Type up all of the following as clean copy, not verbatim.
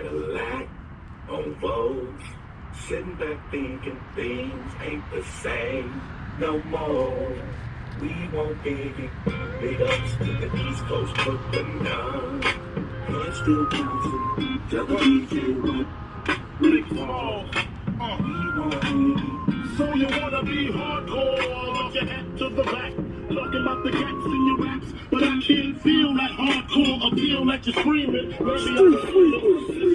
Cadillac on Vogue, sitting back thinking things ain't the same no more. We won't get it. Big ups to the East Coast, Brooklyn now. Hands still bouncing, tell the DJ what Big Fall. So you wanna be hardcore, off your hat to the back, talking about the cats in your raps, but I can't feel that hardcore appeal that you're screaming. Maybe I'm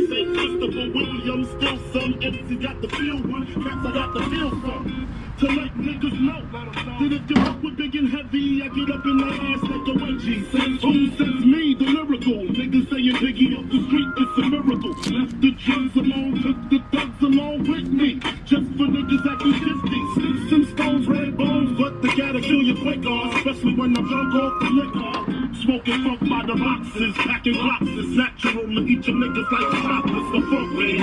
St. Christopher Williams, still some MC got the feel one, cats I got the feel some. To let niggas know that if you up with big and heavy, I get up in their ass like a wedgie. Says who says me, the lyrical. Niggas saying Biggie up the street, it's a miracle. Left the drugs alone, took the thugs along with me. Just for niggas acting shifty. Sticks and stones, red bones, but they gotta kill you quicker. Especially when I'm drunk off the liquor. Smoking funk by the boxes, packing boxes. Natural to eat your niggas like chocolates. The funk way.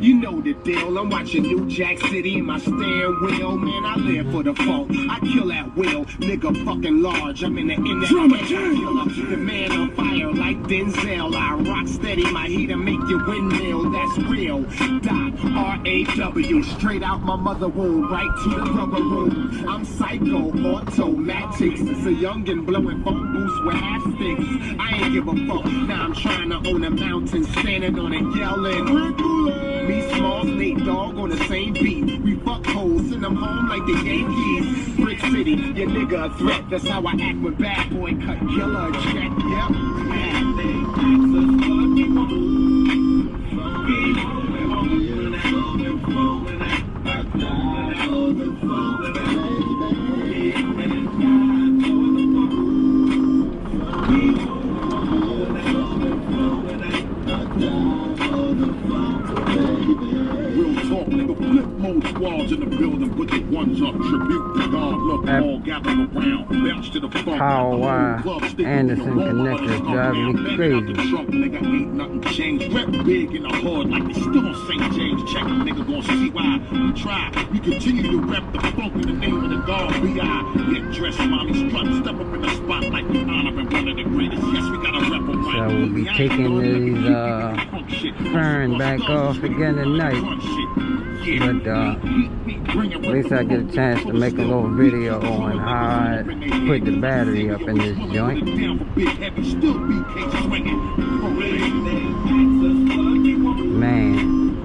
You know the deal. I'm watching New Jack City in my steering wheel. Man, I live for the funk. I kill at will. Nigga fucking large. I'm in the killer. The man on fire like Denzel. I rock steady. My heater make you windmill. That's real. Doc, R-A-W. Straight out my mother womb. Right to the rubber room. I'm psycho. Automatics. It's a youngin' blowing phone booths with half sticks. I ain't give a fuck. Now I'm trying to own a mountain. Standing on it yelling. Me, Smalls, Nate Dogg on the same beat. We fuck hoes, send them home like the Yankees. Brick City, your nigga a threat. That's how I act when bad boy cut killer check. Yep. Squads in the building, put the ones up, tribute to God, look, all gather around, bounce to the funk. Power Y, Anderson connectors driving me crazy. Nigga ain't nothing changed, rep big in the hood like they still on St. James. Check it, nigga, gonna see why we try. We continue to rep the funk in the name of the God, B.I. Get dressed, mommy strut, step up in the spotlight, we honoring one of the greatest. Yes, we gotta rep them right. So we'll be taking these fern back off again tonight. But at least I get a chance to make a little video on how I put the battery up in this joint. Man,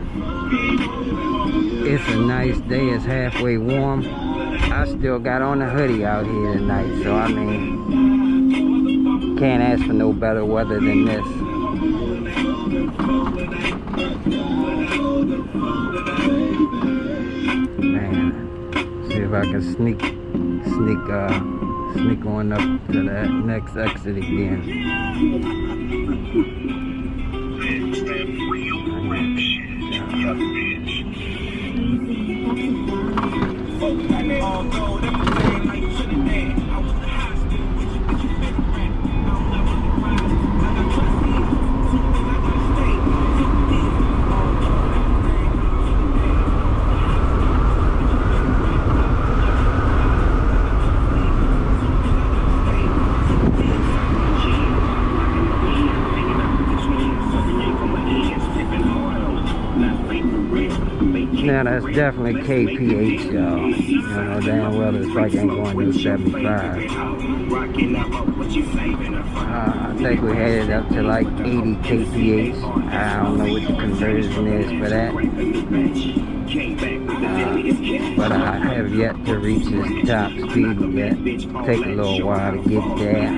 it's a nice day. It's halfway warm. I still got on a hoodie out here tonight, so I mean, can't ask for no better weather than this. Man, see if I can sneak on up to that next exit again. Now that's definitely KPH, y'all. You know damn well this bike ain't going to 75. I think we had it up to like 80 KPH. I don't know what the conversion is for that. But I have yet to reach its top speed yet. Take a little while to get there.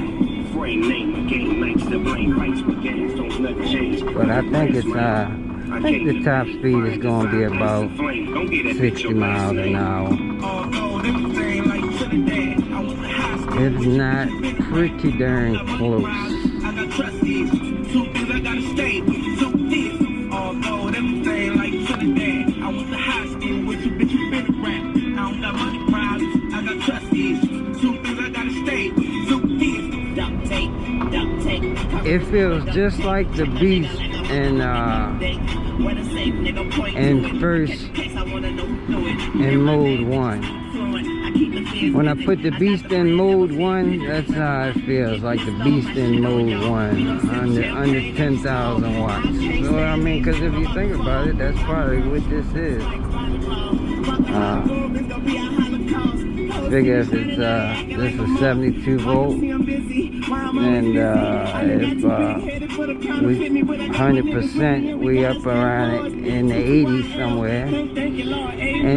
But I think it's I think the top speed is going to be about 60 miles an hour. It's not pretty darn close. it feels just like the Beast in first in mode 1. When I put the Beast in mode 1, that's how it feels, like the Beast in mode 1, under 10,000 watts. So I mean, because if you think about it, that's probably what this is. Figure if it's this is 72 volt, and if we 100%, we up around it in the 80s somewhere, in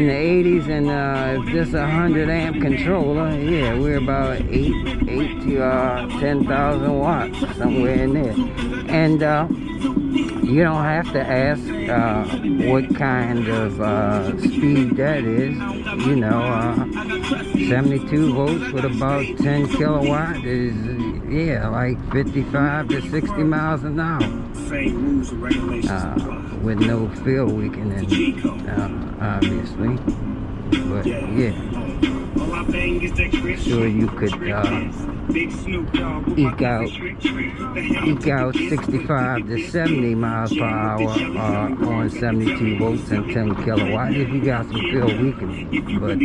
the 80s, and if this is a 100 amp controller, yeah, we're about 8 to 10,000 watts, somewhere in there. And you don't have to ask what kind of speed that is. You know, 72 volts with about 10 kilowatt is, yeah, like 55 to 60 miles an hour. With no field weakening, obviously. But yeah, sure you could eke out 65 to 70 miles per hour on 72 volts and 10 kilowatt if you got some field weakening. But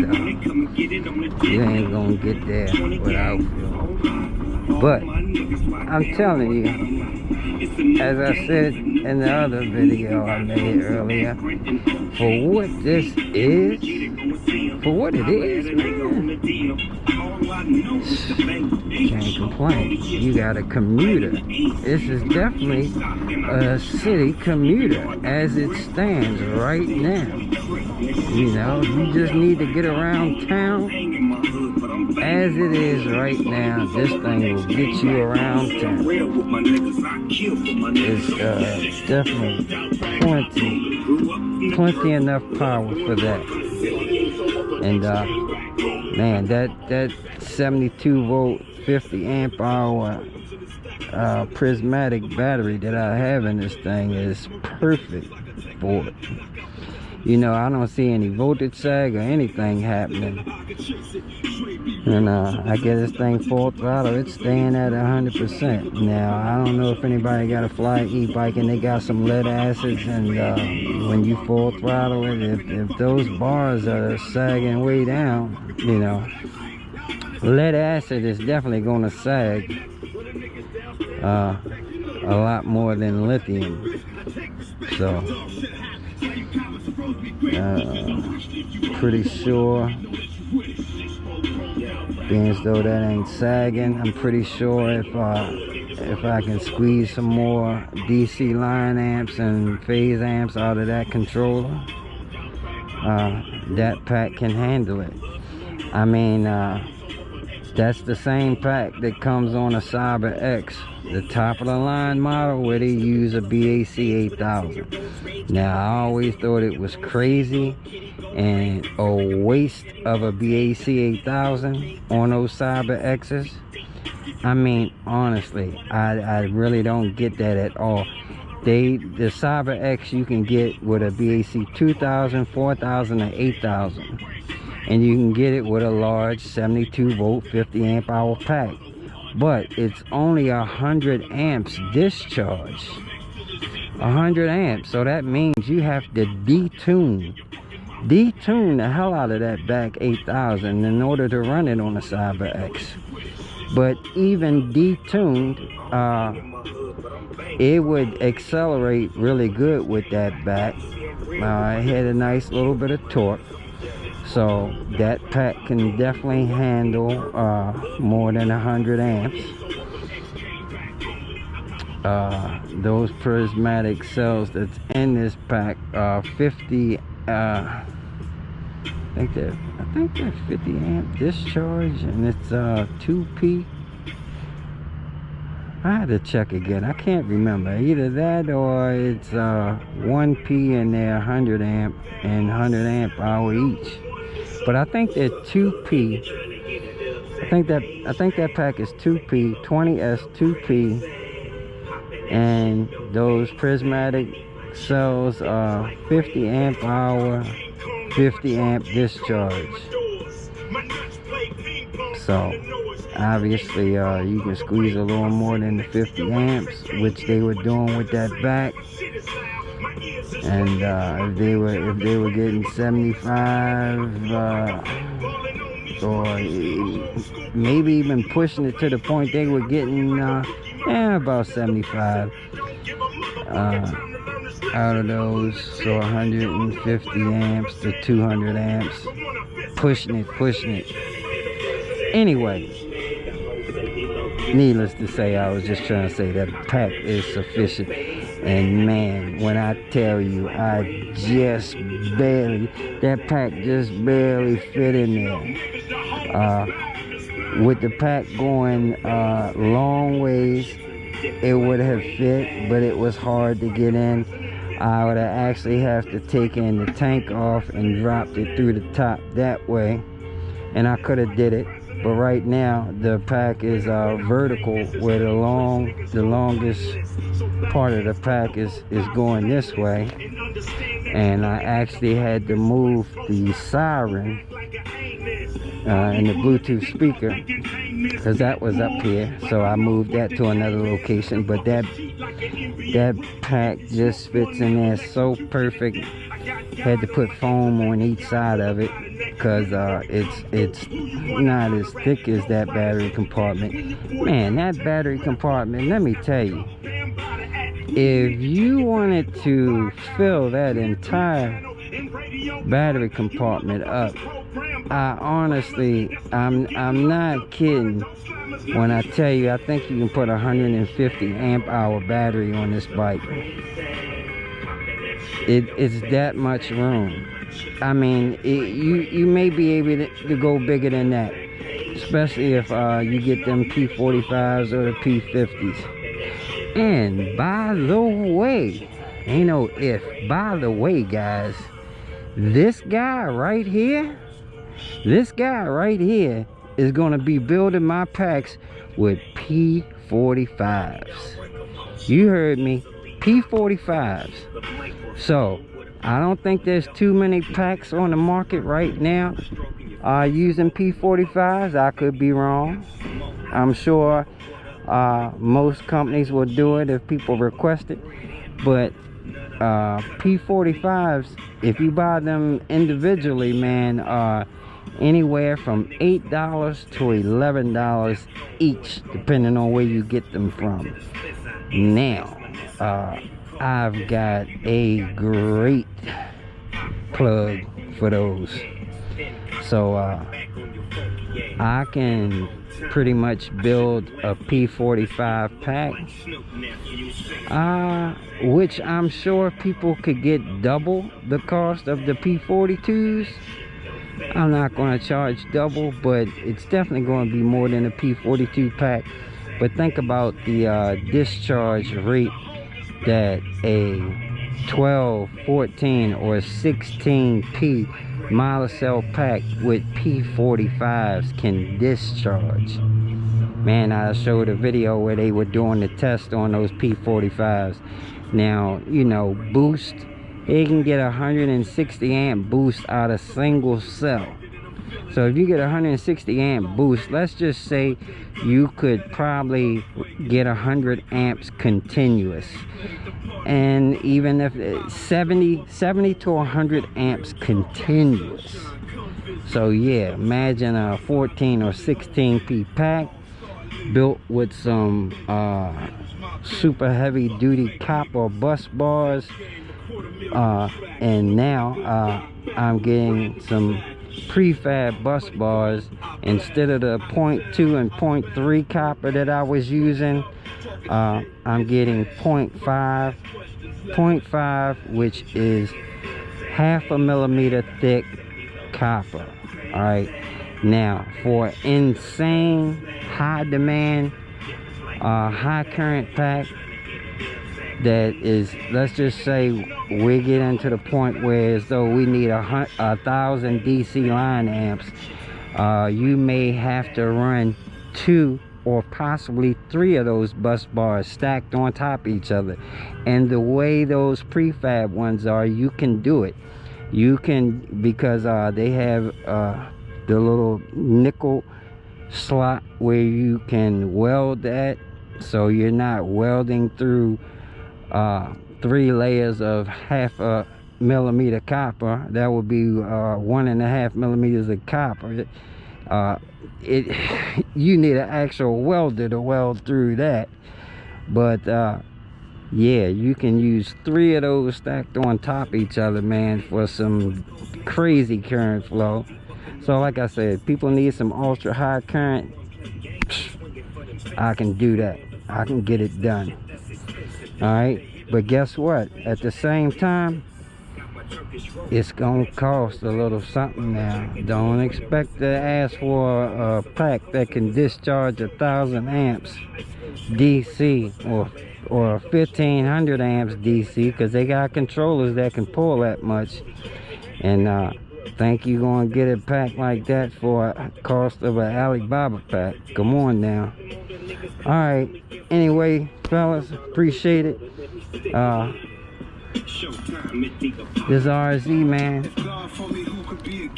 you ain't gonna get there without field. But I'm telling you, as I said in the other video I made earlier, for what this is, for what it is, man, can't complain. You got a commuter. This is definitely a city commuter as it stands right now. You know, you just need to get around town. As it is right now, this thing will get you around town. It's definitely plenty enough power for that. And man, that 72 volt 50 amp hour prismatic battery that I have in this thing is perfect for it. You know, I don't see any voltage sag or anything happening. And I get this thing full throttle, it's staying at 100%. Now, I don't know if anybody got a Fly Ebike and they got some lead acids, and when you full throttle it, if those bars are sagging way down, you know, lead acid is definitely going to sag a lot more than lithium. So, pretty sure, being as though that ain't sagging, I'm pretty sure if I can squeeze some more DC line amps and phase amps out of that controller, that pack can handle it. I mean, that's the same pack that comes on a Cyber X, the top of the line model, where they use a BAC 8000. Now, I always thought it was crazy and a waste of a BAC 8000 on those Cyber X's. I mean, honestly, I really don't get that at all. The Cyber X you can get with a BAC 2000, 4000, and 8000. And you can get it with a large 72 volt 50 amp hour pack. But it's only 100 amps discharge. 100 amps. So that means you have to detune the hell out of that back 8000 in order to run it on a Cyber X. But even detuned, it would accelerate really good with that back. It had a nice little bit of torque. So that pack can definitely handle more than 100 amps. Those prismatic cells that's in this pack are 50. I think they're 50 amp discharge, and it's 2P. I had to check again. I can't remember. Either that or it's 1P and they're 100 amp and 100 amp hour each. But I think they're 2P. I think that pack is 2P, 20S 2P, and those prismatic cells are 50 amp hour, 50 amp discharge. So obviously you can squeeze a little more than the 50 amps, which they were doing with that back. And if they were getting 75 or maybe even pushing it to the point they were getting about 75 out of those, so 150 amps to 200 amps, pushing it. Anyway, needless to say, I was just trying to say that pack is sufficient. And man, when I tell you, that pack just barely fit in there. With the pack going long ways, it would have fit, but it was hard to get in. I would have actually have to take in the tank off and dropped it through the top that way, and I could have did it. But right now the pack is vertical, where the longest part of the pack is going this way, and I actually had to move the siren and the Bluetooth speaker, because that was up here, so I moved that to another location. But that pack just fits in there so perfect. Had to put foam on each side of it, because it's not as thick as that battery compartment. Man, that battery compartment, let me tell you, if you wanted to fill that entire battery compartment up, I honestly, I'm not kidding when I tell you, I think you can put 150 amp hour battery on this bike. It's that much room. I mean, you may be able to go bigger than that, especially if you get them P45s or the P50s. And by the way, ain't no if, by the way, guys, this guy right here is going to be building my packs with P45s. You heard me, P45s. So I don't think there's too many packs on the market right now using P45s. I could be wrong. I'm sure most companies will do it if people request it, but P45s, if you buy them individually, man, anywhere from $8 to $11 each, depending on where you get them from. Now I've got a great plug for those, so I can pretty much build a P45 pack, which I'm sure people could get double the cost of the P42s. I'm not going to charge double, but it's definitely going to be more than a P42 pack. But think about the discharge rate that a 12, 14, or 16P monocell pack with P45s can discharge. Man, I showed a video where they were doing the test on those P45s. Now, you know, boost, they can get 160 amp boost out of single cell. So if you get 160 amp boost, let's just say you could probably get 100 amps continuous. And even if 70 to 100 amps continuous. So yeah, imagine a 14 or 16P pack built with some super heavy duty copper bus bars, and now I'm getting some prefab bus bars instead of the 0.2 and 0.3 copper that I was using. I'm getting 0.5, which is 1/2 millimeter thick copper. All right, now for insane high demand high current pack that is, let's just say we get into the point where as though we need 1,000 DC line amps, you may have to run 2 or possibly 3 of those bus bars stacked on top of each other. And the way those prefab ones are, you can do it. You can, because they have the little nickel slot where you can weld that, so you're not welding through 3 layers of 1/2 millimeter copper. That would be 1.5 millimeters of copper. You need an actual welder to weld through that. But yeah, you can use 3 of those stacked on top of each other, man, for some crazy current flow. So like I said, people need some ultra high current. I can do that. I can get it done. All right, but guess what? At the same time, it's gonna cost a little something now. Don't expect to ask for a pack that can discharge 1,000 amps DC or 1,500 amps DC, because they got controllers that can pull that much. And think you gonna get a pack like that for a cost of an Alibaba pack? Come on now. All right, anyway, fellas, appreciate it. This RZ, man,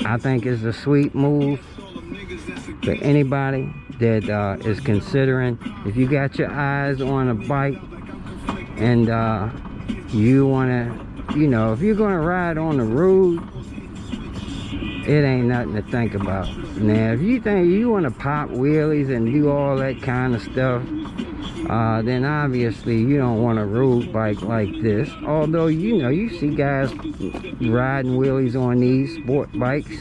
I think it's a sweet move for anybody that is considering. If you got your eyes on a bike and you want to, you know, if you're going to ride on the road, it ain't nothing to think about. Now, if you think you want to pop wheelies and do all that kind of stuff, then obviously you don't want a road bike like this. Although, you know, you see guys riding wheelies on these sport bikes.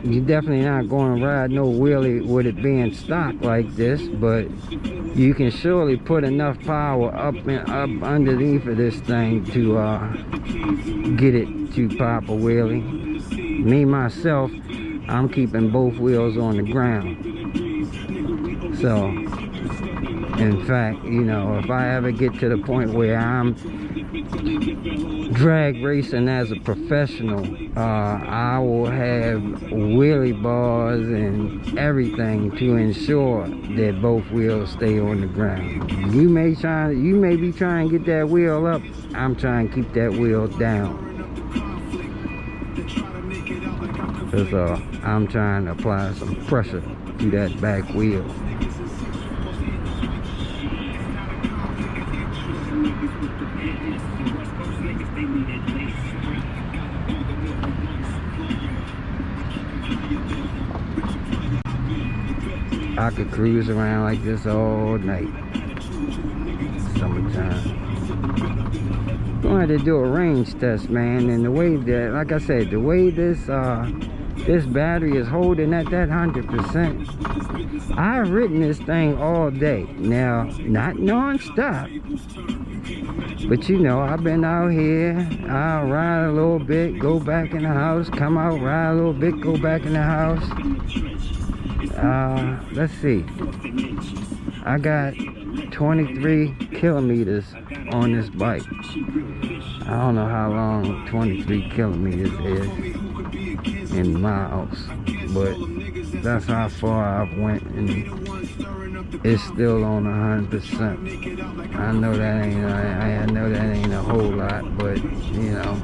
You're definitely not going to ride no wheelie with it being stock like this, but you can surely put enough power up underneath of this thing to get it to pop a wheelie. Me myself, I'm keeping both wheels on the ground. So in fact, you know, if I ever get to the point where I'm drag racing as a professional, I will have wheelie bars and everything to ensure that both wheels stay on the ground. You may be trying to get that wheel up. I'm trying to keep that wheel down. So I'm trying to apply some pressure to that back wheel. I could cruise around like this all night. Summertime. Going to do a range test, man, and the way that, like I said, the way this this battery is holding at that 100%. I've ridden this thing all day. Now, not non-stop, but you know, I've been out here. I'll ride a little bit, go back in the house, come out, ride a little bit, go back in the house. Let's see, I got 23 kilometers on this bike. I don't know how long 23 kilometers is in miles, but that's how far I've went, and it's still on 100%. I know that ain't a whole lot, but you know,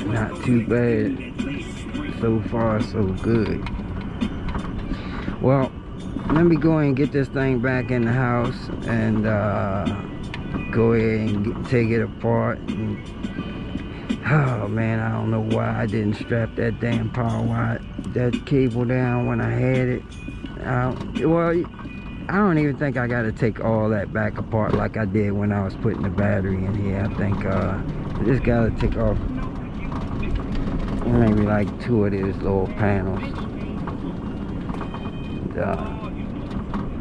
not too bad. So far, so good. Well, let me go ahead and get this thing back in the house and go ahead and take it apart. And, oh man, I don't know why I didn't strap that damn that cable down when I had it. Well, I don't even think I got to take all that back apart like I did when I was putting the battery in here. I think I just got to take off maybe like 2 of these little panels.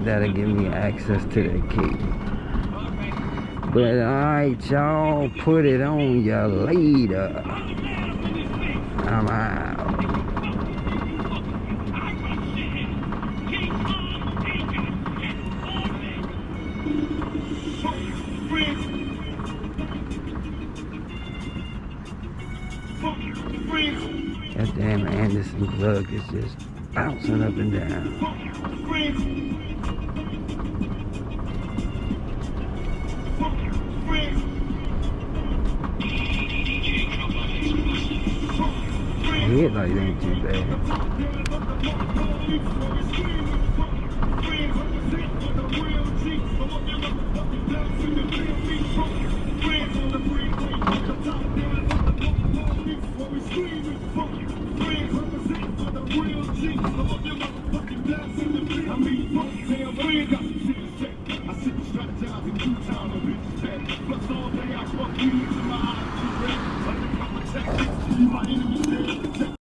That'll give me access to that cable. But alright, y'all, put it on ya later. I'm out. That damn Anderson plug is just bouncing up and down. headlights ain't too bad.